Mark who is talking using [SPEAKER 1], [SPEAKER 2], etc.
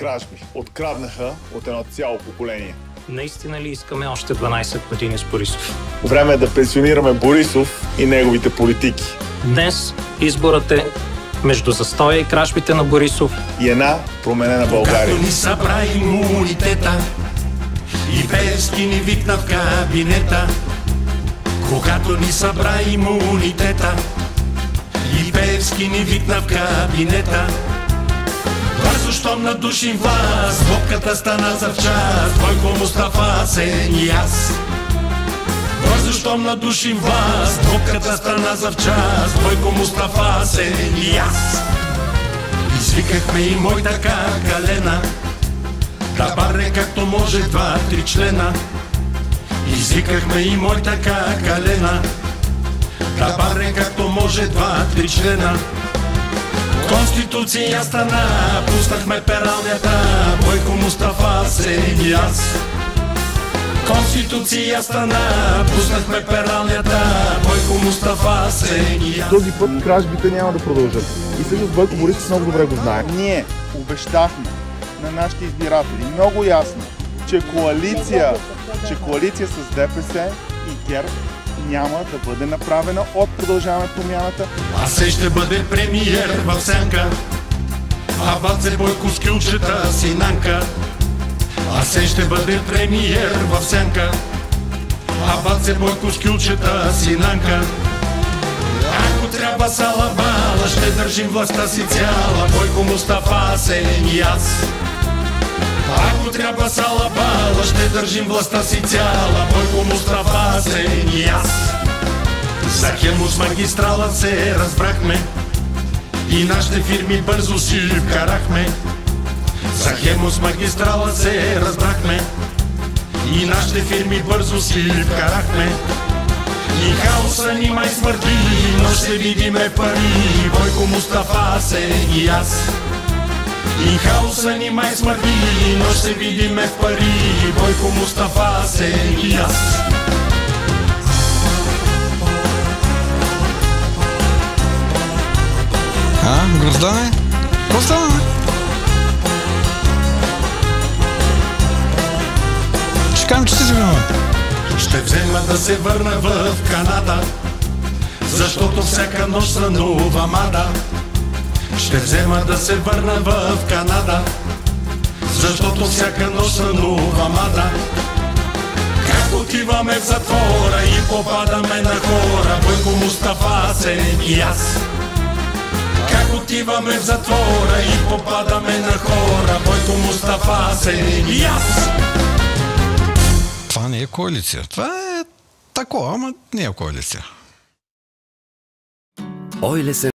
[SPEAKER 1] кражби откраднаха от едно цяло поколение.
[SPEAKER 2] Наистина ли искаме още 12 години с Борисов?
[SPEAKER 1] Време е да пенсионираме Борисов и неговите политики.
[SPEAKER 2] Днес изборът е между застоя и кражбите на Борисов
[SPEAKER 1] и една променена България.
[SPEAKER 3] Когато ни събра имунитета и Пеевски ни викна в кабинета, когато ни събра имунитета и Пеевски ни викна в кабинета, бързо щом надушим власт, водката стана за в час, Бойко, Мустафа, Асен и аз. Бързо щом надушим власт, водката стана за в час, Бойко, Мустафа, Асен и аз. Извикахме и мой така Калена да барне както може 2-3 члена. Извикахме и мой така Калена да барне както може 2-3 члена. Конституция стана, пуснахме пералнята, Бойко, Мустафа, Асен и аз. Конституция стана, пуснахме пералнята, Бойко, Мустафа, Асен и аз.
[SPEAKER 4] Този път кражбите няма да продължат. И всъщност Бойко Борисов много добре го знае.
[SPEAKER 5] Ние обещахме на нашите избиратели много ясно, че коалиция с ДПС и ГЕРБ няма да бъде направена от Продължаваме Промяната.
[SPEAKER 3] Асен ще бъде премиер в сянка, а баце Бойко с кюлчета си Нанка. Асен ще бъде премиер в сянка, а баце Бойко с кюлчета си Нанка. Ако трябва салабала, ще държим властта си цяла, Бойко, Мустафа, Асен и аз. Ако трябва салабала, ще държим властта си цяла, Бойко, Мустафа, Асен и аз. За Хемус магистрала се разбрахме и нашите фирми бързо си вкарахме. За Хемус магистрала се разбрахме и нашите фирми бързо си вкарахме. И хаоса ни май смърти, но ще видиме пари, Бойко, Мустафа, Асен и аз. И хаоса ни май смърти, но ще видиме в пари, Бойко, Мустафа, Асен и аз.
[SPEAKER 6] Гроздане? Гроздане? Ще кажем, че си виноват.
[SPEAKER 3] Ще взема да се върна в Канада, защото всяка нощ сънува Мада. Ще взема да се върна в Канада, защото всяка нощ сънува Мада. Как отиваме в затвора и попадаме на хора, Бойко, Мустафа, Асен и аз. Как отиваме в затвора и попадаме на хора, Бойко, Мустафа, Асен и аз.
[SPEAKER 6] Това не е коалиция. Това е такова, ама не е коалиция.